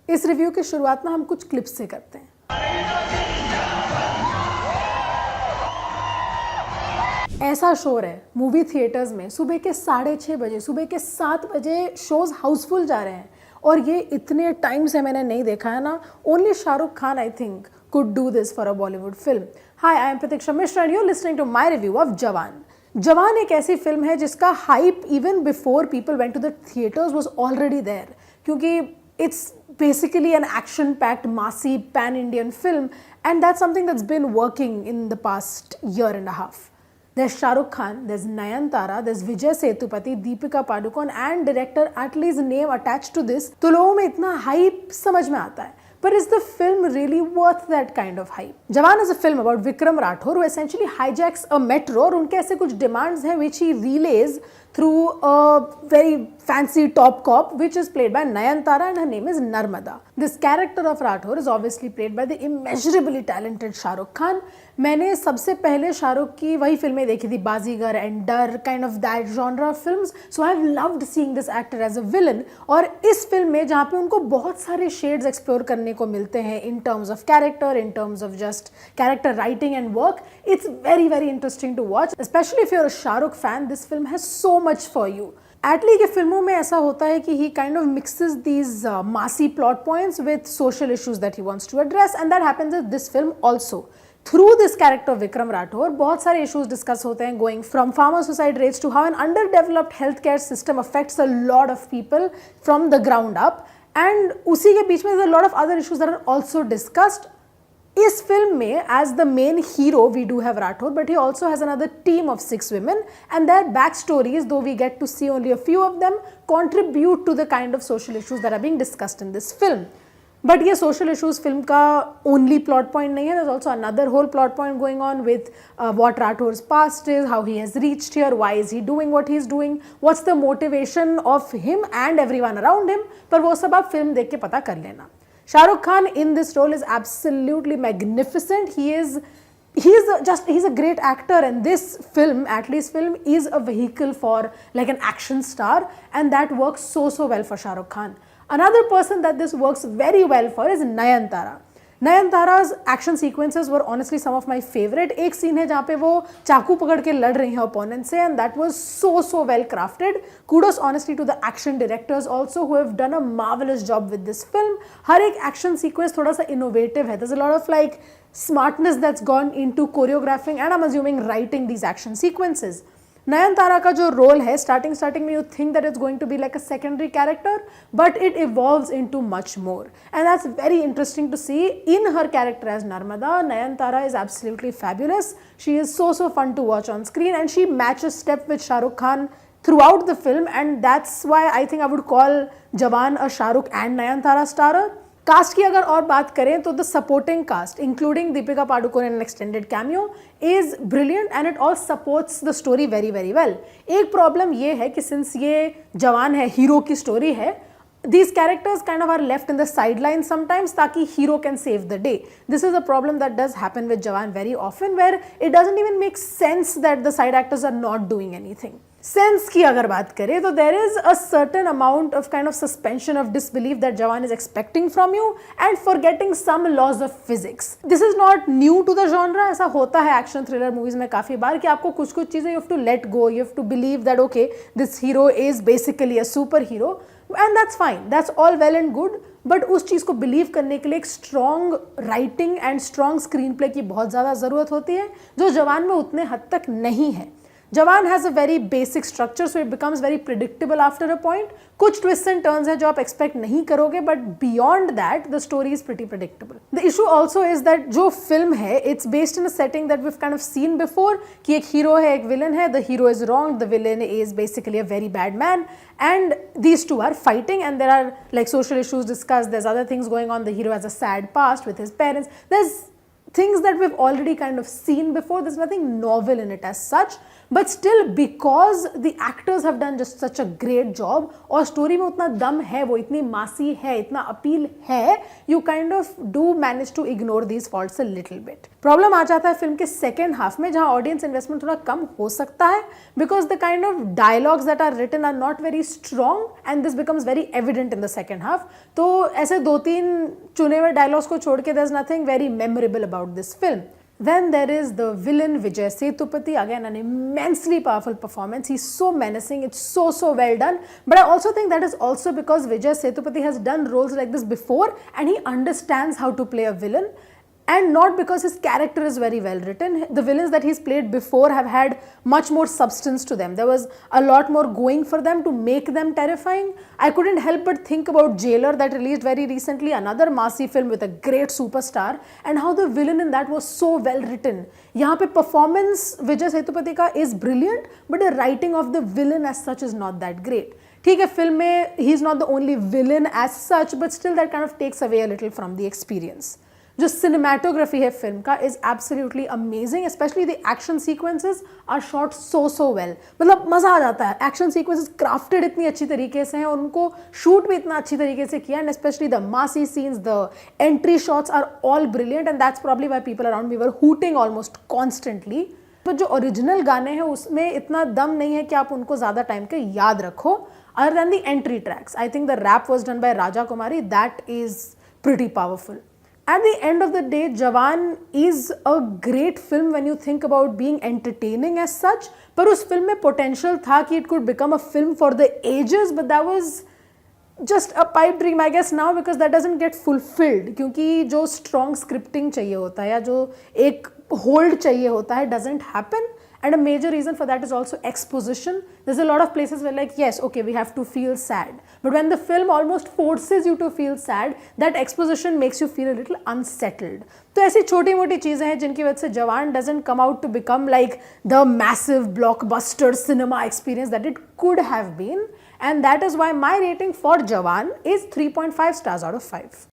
इस रिव्यू की शुरुआत ना हम कुछ क्लिप्स से करते हैं। ऐसा शोर है मूवी थिएटर्स में सुबह के 6:30 बजे, सुबह के 7 बजे शोज हाउसफुल जा रहे हैं और ये इतने टाइम से मैंने नहीं देखा है ना। Only Shahrukh Khan I think could do this for a Bollywood film. Hi, I am Pratiksha Mishra and you're listening to my review of Jawan. जवान एक ऐसी फिल्म है जिसका hype even before people went to the theatres was already there, क्योंकि it's basically an action-packed, massy, pan-Indian film, and that's something that's been working in the past year and a half. There's Shah Rukh Khan, there's Nayanthara, there's Vijay Sethupathi, Deepika Padukone and director Atlee's name attached to this. तो लोगों में इतना hype समझ में आता है. But is the film really worth that kind of hype? Jawan is a film about Vikram Rathore who essentially hijacks a metro और उनके ऐसे कुछ demands हैं which he relays through a very fancy top cop which is played by Nayanthara and her name is Narmada. This character of Rathore is obviously played by the immeasurably talented Shah Rukh Khan. मैंने सबसे पहले शाहरुख की वही फिल्में देखी थी, Baazigar and Darr, kind of that genre of films, so I have loved seeing this actor as a villain. और इस फिल्म में जहाँ पे उनको बहुत सारे शेड्स एक्सप्लोर करने को मिलते हैं in terms of character, in terms of just character writing and work, it's very very interesting to watch, specially if you are a Shahrukh fan. This film has so much for you. Atlee के फिल्मों में ऐसा होता है कि he kind of mixes these massy plot points with social issues that he wants to address and that happens with this film also. Through this character Vikram Rathore बहुत सारे issues discuss होते हैं, going from farmer suicide rates to how an under developed health care system affects a lot of people from the ground up, and उसी के बीच में there are lot of other issues that are also discussed. इस film में as the main hero we do have Rathore, but he also has another team of 6 women and their back stories, though we get to see only a few of them, contribute to the kind of social issues that are being discussed in this film. But ये social issues film का only plot point नहीं है. There is also another whole plot point going on with what Rathore's past is, how he has reached here, why is he doing what he is doing, what's the motivation of him and everyone around him. पर वो सब आप film देख के पता कर लेना. Shahrukh Khan in this role is absolutely magnificent. He's a great actor, and this film, Atlee's film, is a vehicle for like an action star, and that works so well for Shah Rukh Khan. Another person that this works very well for is Nayanthara. Nayanthara's action sequences were honestly some of my favorite. एक scene है जहाँ पे वो चाकू पकड़ के लड़ रही हैं opponent से, and that was so well crafted. Kudos honestly to the action directors also who have done a marvelous job with this film. हर एक action sequence थोड़ा सा innovative है. There's a lot of like smartness that's gone into choreographing and I'm assuming writing these action sequences. Nayantara का जो role है starting में you think that is going to be like a secondary character, but it evolves into much more, and that's very interesting to see in her character as Narmada. Nayanthara is absolutely fabulous. She is so fun to watch on screen, and she matches step with Shah Rukh Khan throughout the film, and that's why I think I would call Jawan a Shah Rukh and Nayanthara starrer. Cast की अगर और बात करें तो the supporting cast including Deepika Padukone in an extended cameo is brilliant and it all supports the story very well. एक problem ये है कि सिंस ये जवान है, हीरो की स्टोरी है, these characters kind of are left in the sidelines sometimes ताकि hero can save the day. This is a problem that does happen with Jawan very often, where it doesn't even make sense that the side actors are not doing anything. Sense की अगर बात करें तो there is a certain amount of kind of suspension of disbelief that Jawan is expecting from you and forgetting some laws of physics. This is not new to the genre. ऐसा होता है action thriller movies में काफ़ी बार कि आपको कुछ चीज़ें you have to let go, you have to believe that okay, this hero is basically a superhero. And that's fine, that's all well and good, but उस चीज़ को बिलीव करने के लिए एक strong writing and strong screen play की बहुत ज़्यादा ज़रूरत होती है, जो जवान में उतने हद तक नहीं है. Jawan has a very basic structure, so it becomes very predictable after a point. कुछ ट्विस्ट एंड टर्न्स हैं जो आप एक्सपेक्ट नहीं करोगे, but beyond that the story is pretty predictable. The issue also is that जो फिल्म है it's based in a setting that we have kind of seen before, कि एक हीरो है, एक विलन है, the hero is wrong, the villain is basically a very bad man, and these two are fighting, and there are like social issues discussed, there's other things going on, the hero has a sad past with his parents, there's things that we've already kind of seen before, there's nothing novel in it as such, but still because the actors have done just such a great job और story में उतना दम है, वो इतनी मासी है, इतना अपील है, you kind of do manage to ignore these faults a little bit. Problem आ जाता है फिल्म के सेकेंड हाफ में, जहां ऑडियंस इन्वेस्टमेंट थोड़ा कम हो सकता है, because the kind of dialogues that are written are not very strong and this becomes very evident in the second half. तो ऐसे 2-3 चुने हुए डायलॉग्स को छोड़ के there is nothing very memorable about this film. Then there is the villain Vijay Sethupathi, again an immensely powerful performance. He's so menacing, it's so well done. But I also think that is also because Vijay Sethupathi has done roles like this before and he understands how to play a villain. And not because his character is very well written. The villains that he's played before have had much more substance to them. There was a lot more going for them to make them terrifying. I couldn't help but think about Jailer that released very recently, another massy film with a great superstar, and how the villain in that was so well written. यहाँ पे performance Vijay Sethupathi का is brilliant, but the writing of the villain as such is not that great. ठीक है, film में he is not the only villain as such, but still that kind of takes away a little from the experience. जो cinematography है film का is absolutely amazing, especially the action sequences are shot so well. मतलब मजा आ जाता है, action sequences crafted इतनी अच्छी तरीके से हैं और उनको शूट भी इतना अच्छी तरीके से किया, and especially the massy scenes, the entry shots are all brilliant, and that's probably why people around me were hooting almost constantly. पर जो ओरिजिनल गाने हैं उसमें इतना दम नहीं है कि आप उनको ज़्यादा टाइम के याद रखो, other than the entry tracks. I think the rap was done by Raja Kumari, that is pretty powerful. At the end of the day, Jawan is a great film when you think about being entertaining as such. पर उस film में potential था कि it could become a film for the ages, but that was just a pipe dream I guess now, because that doesn't get fulfilled. क्योंकि जो strong scripting चाहिए होता है या जो एक hold चाहिए होता है doesn't happen. And a major reason for that is also exposition. There's a lot of places where like, yes, okay, we have to feel sad. But when the film almost forces you to feel sad, that exposition makes you feel a little unsettled. तो ऐसी छोटी मोटी चीज़ें हैं जिनकी वजह से जवान doesn't come out to become like the massive blockbuster cinema experience that it could have been. And that is why my rating for Jawan is 3.5 stars out of 5.